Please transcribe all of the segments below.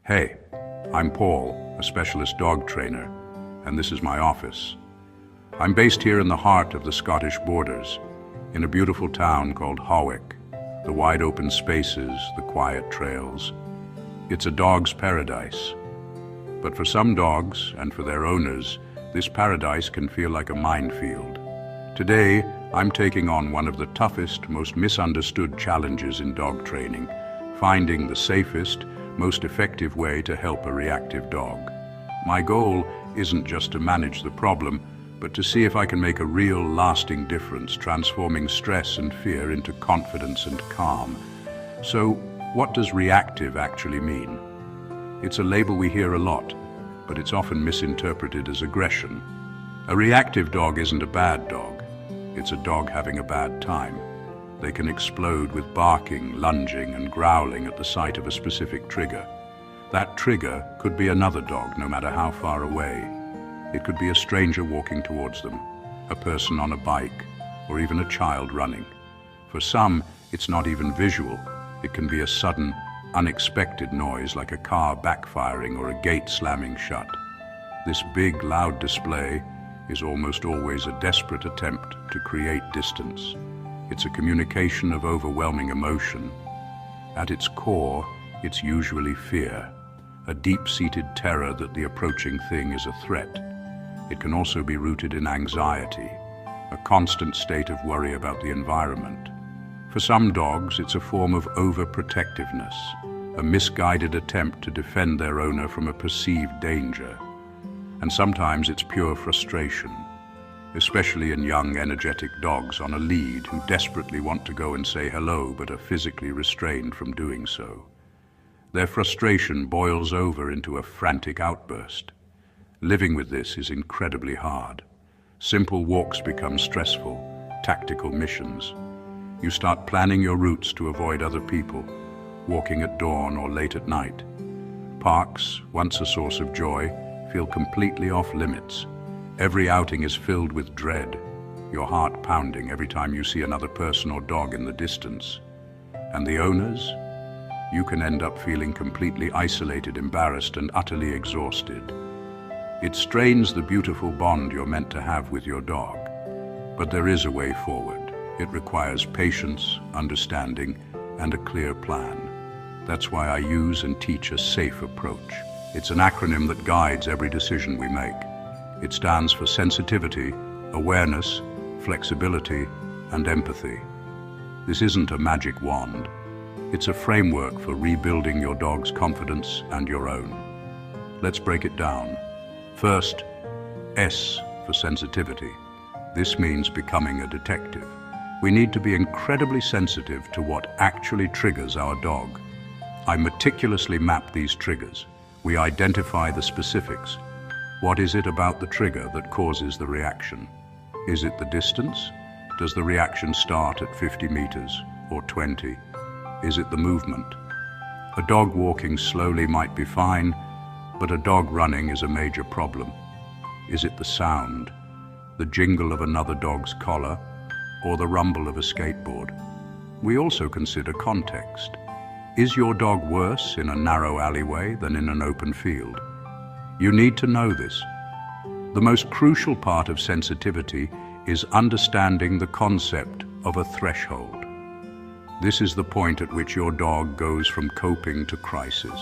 Hey, I'm Paul, a specialist dog trainer, and this is my office. I'm based here in the heart of the Scottish borders, in a beautiful town called Hawick. The wide open spaces, the quiet trails. It's a dog's paradise. But for some dogs, and for their owners, this paradise can feel like a minefield. Today, I'm taking on one of the toughest, most misunderstood challenges in dog training, finding the safest, most effective way to help a reactive dog. My goal isn't just to manage the problem, but to see if I can make a real, lasting difference, transforming stress and fear into confidence and calm. So, what does reactive actually mean? It's a label we hear a lot, but it's often misinterpreted as aggression. A reactive dog isn't a bad dog. It's a dog having a bad time. They can explode with barking, lunging, and growling at the sight of a specific trigger. That trigger could be another dog, no matter how far away. It could be a stranger walking towards them, a person on a bike, or even a child running. For some, it's not even visual. It can be a sudden, unexpected noise like a car backfiring or a gate slamming shut. This big, loud display is almost always a desperate attempt to create distance. It's a communication of overwhelming emotion. At its core, it's usually fear, a deep-seated terror that the approaching thing is a threat. It can also be rooted in anxiety, a constant state of worry about the environment. For some dogs, it's a form of overprotectiveness, a misguided attempt to defend their owner from a perceived danger. And sometimes it's pure frustration, especially in young, energetic dogs on a lead who desperately want to go and say hello but are physically restrained from doing so. Their frustration boils over into a frantic outburst. Living with this is incredibly hard. Simple walks become stressful, tactical missions. You start planning your routes to avoid other people, walking at dawn or late at night. Parks, once a source of joy, feel completely off limits. Every outing is filled with dread, your heart pounding every time you see another person or dog in the distance. And the owners? You can end up feeling completely isolated, embarrassed, and utterly exhausted. It strains the beautiful bond you're meant to have with your dog. But there is a way forward. It requires patience, understanding, and a clear plan. That's why I use and teach a SAFE approach. It's an acronym that guides every decision we make. It stands for sensitivity, awareness, flexibility, and empathy. This isn't a magic wand. It's a framework for rebuilding your dog's confidence and your own. Let's break it down. First, S for sensitivity. This means becoming a detective. We need to be incredibly sensitive to what actually triggers our dog. I meticulously map these triggers. We identify the specifics. What is it about the trigger that causes the reaction? Is it the distance? Does the reaction start at 50 meters or 20? Is it the movement? A dog walking slowly might be fine, but a dog running is a major problem. Is it the sound, the jingle of another dog's collar, or the rumble of a skateboard? We also consider context. Is your dog worse in a narrow alleyway than in an open field? You need to know this. The most crucial part of sensitivity is understanding the concept of a threshold. This is the point at which your dog goes from coping to crisis.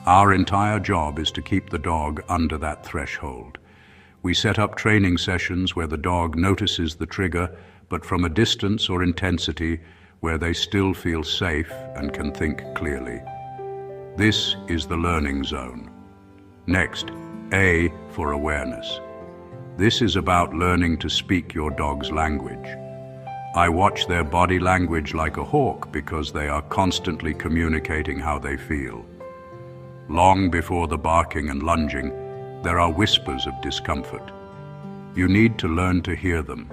Our entire job is to keep the dog under that threshold. We set up training sessions where the dog notices the trigger, but from a distance or intensity where they still feel safe and can think clearly. This is the learning zone. Next, A for awareness. This is about learning to speak your dog's language. I watch their body language like a hawk because they are constantly communicating how they feel. Long before the barking and lunging, there are whispers of discomfort. You need to learn to hear them.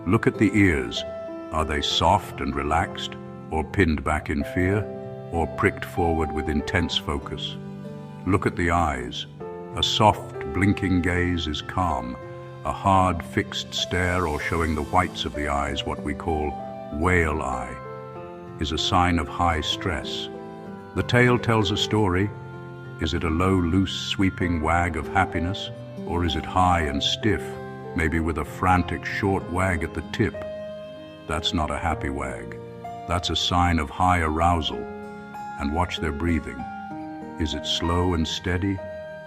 Look at the ears. Are they soft and relaxed, or pinned back in fear, or pricked forward with intense focus? Look at the eyes. A soft, blinking gaze is calm. A hard, fixed stare or showing the whites of the eyes, what we call whale eye, is a sign of high stress. The tail tells a story. Is it a low, loose, sweeping wag of happiness? Or is it high and stiff, maybe with a frantic, short wag at the tip? That's not a happy wag. That's a sign of high arousal. And watch their breathing. Is it slow and steady,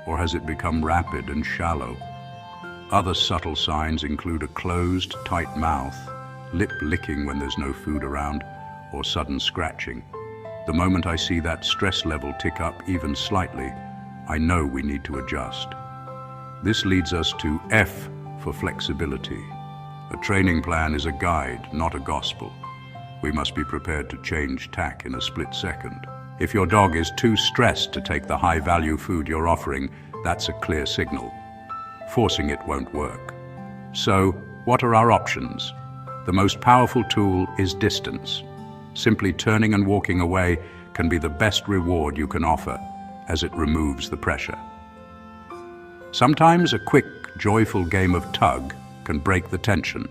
or has it become rapid and shallow? Other subtle signs include a closed, tight mouth, lip licking when there's no food around, or sudden scratching. The moment I see that stress level tick up even slightly, I know we need to adjust. This leads us to F for flexibility. A training plan is a guide, not a gospel. We must be prepared to change tack in a split second. If your dog is too stressed to take the high-value food you're offering, that's a clear signal. Forcing it won't work. So, what are our options? The most powerful tool is distance. Simply turning and walking away can be the best reward you can offer, as it removes the pressure. Sometimes a quick, joyful game of tug can break the tension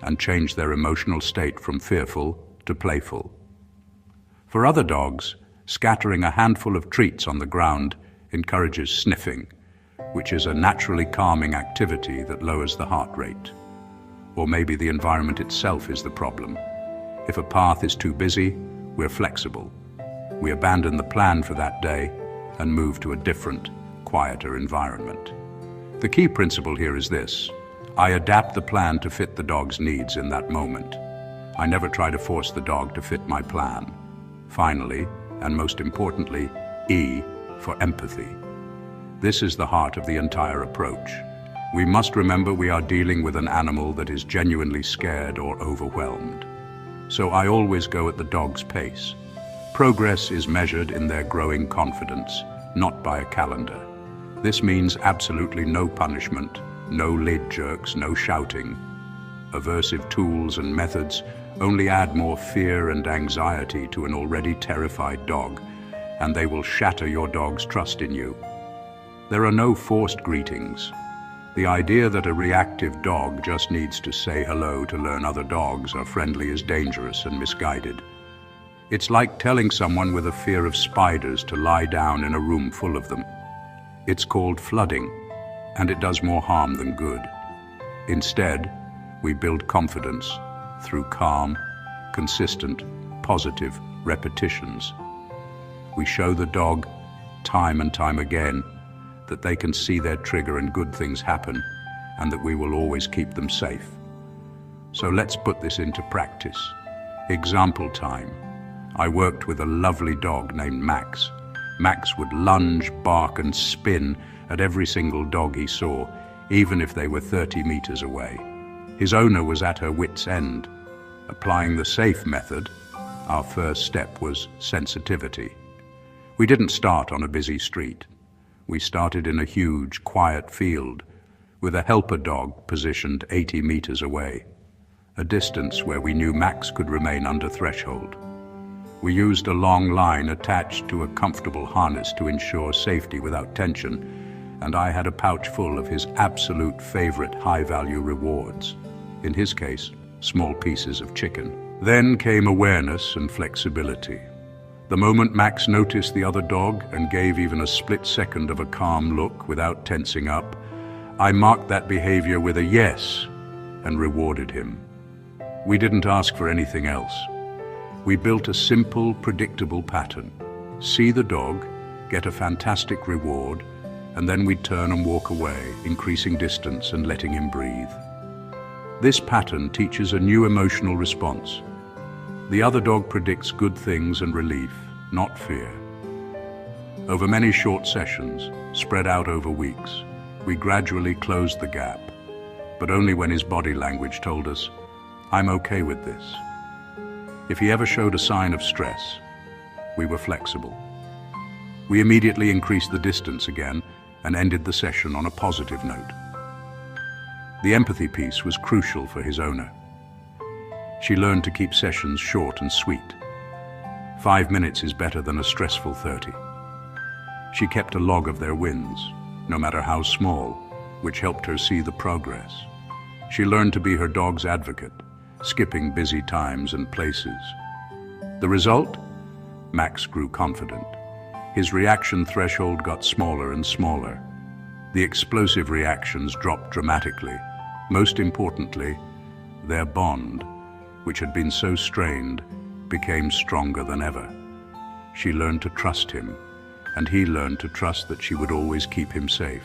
and change their emotional state from fearful to playful. For other dogs, scattering a handful of treats on the ground encourages sniffing, which is a naturally calming activity that lowers the heart rate. Or maybe the environment itself is the problem. If a path is too busy, we're flexible. We abandon the plan for that day and move to a different, quieter environment. The key principle here is this: I adapt the plan to fit the dog's needs in that moment. I never try to force the dog to fit my plan. Finally, and most importantly, E for empathy. This is the heart of the entire approach. We must remember we are dealing with an animal that is genuinely scared or overwhelmed. So I always go at the dog's pace. Progress is measured in their growing confidence, not by a calendar. This means absolutely no punishment, no lid jerks, no shouting. Aversive tools and methods only add more fear and anxiety to an already terrified dog, and they will shatter your dog's trust in you. There are no forced greetings. The idea that a reactive dog just needs to say hello to learn other dogs are friendly is dangerous and misguided. It's like telling someone with a fear of spiders to lie down in a room full of them. It's called flooding, and it does more harm than good. Instead, we build confidence through calm, consistent, positive repetitions. We show the dog, time and time again, that they can see their trigger and good things happen, and that we will always keep them safe. So let's put this into practice. Example time. I worked with a lovely dog named Max. Max would lunge, bark, and spin at every single dog he saw, even if they were 30 meters away. His owner was at her wit's end. Applying the safe method, our first step was sensitivity. We didn't start on a busy street. We started in a huge, quiet field with a helper dog positioned 80 meters away, a distance where we knew Max could remain under threshold. We used a long line attached to a comfortable harness to ensure safety without tension, and I had a pouch full of his absolute favorite high-value rewards. In his case, small pieces of chicken. Then came awareness and flexibility. The moment Max noticed the other dog and gave even a split second of a calm look without tensing up, I marked that behavior with a yes and rewarded him. We didn't ask for anything else. We built a simple, predictable pattern. See the dog, get a fantastic reward, and then we'd turn and walk away, increasing distance and letting him breathe. This pattern teaches a new emotional response. The other dog predicts good things and relief, not fear. Over many short sessions, spread out over weeks, we gradually closed the gap, but only when his body language told us, "I'm okay with this." If he ever showed a sign of stress, we were flexible. We immediately increased the distance again and ended the session on a positive note. The empathy piece was crucial for his owner. She learned to keep sessions short and sweet. 5 minutes is better than a stressful 30. She kept a log of their wins, no matter how small, which helped her see the progress. She learned to be her dog's advocate, skipping busy times and places. The result? Max grew confident. His reaction threshold got smaller and smaller. The explosive reactions dropped dramatically. Most importantly, their bond, which had been so strained, became stronger than ever. She learned to trust him, and he learned to trust that she would always keep him safe.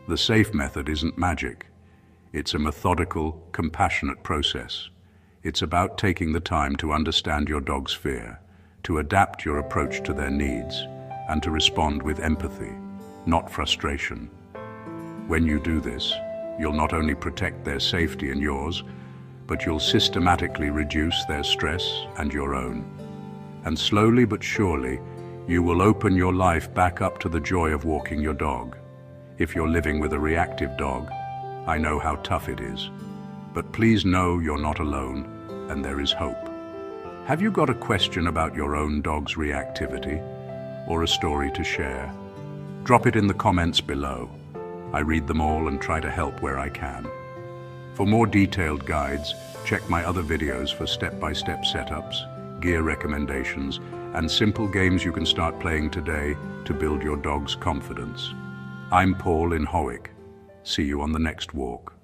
The safe method isn't magic. It's a methodical, compassionate process. It's about taking the time to understand your dog's fear, to adapt your approach to their needs, and to respond with empathy, not frustration. When you do this, you'll not only protect their safety and yours, but you'll systematically reduce their stress and your own. And slowly but surely, you will open your life back up to the joy of walking your dog. If you're living with a reactive dog, I know how tough it is. But please know you're not alone, and there is hope. Have you got a question about your own dog's reactivity, or a story to share? Drop it in the comments below. I read them all and try to help where I can. For more detailed guides, check my other videos for step-by-step setups, gear recommendations, and simple games you can start playing today to build your dog's confidence. I'm Paul in Howick. See you on the next walk.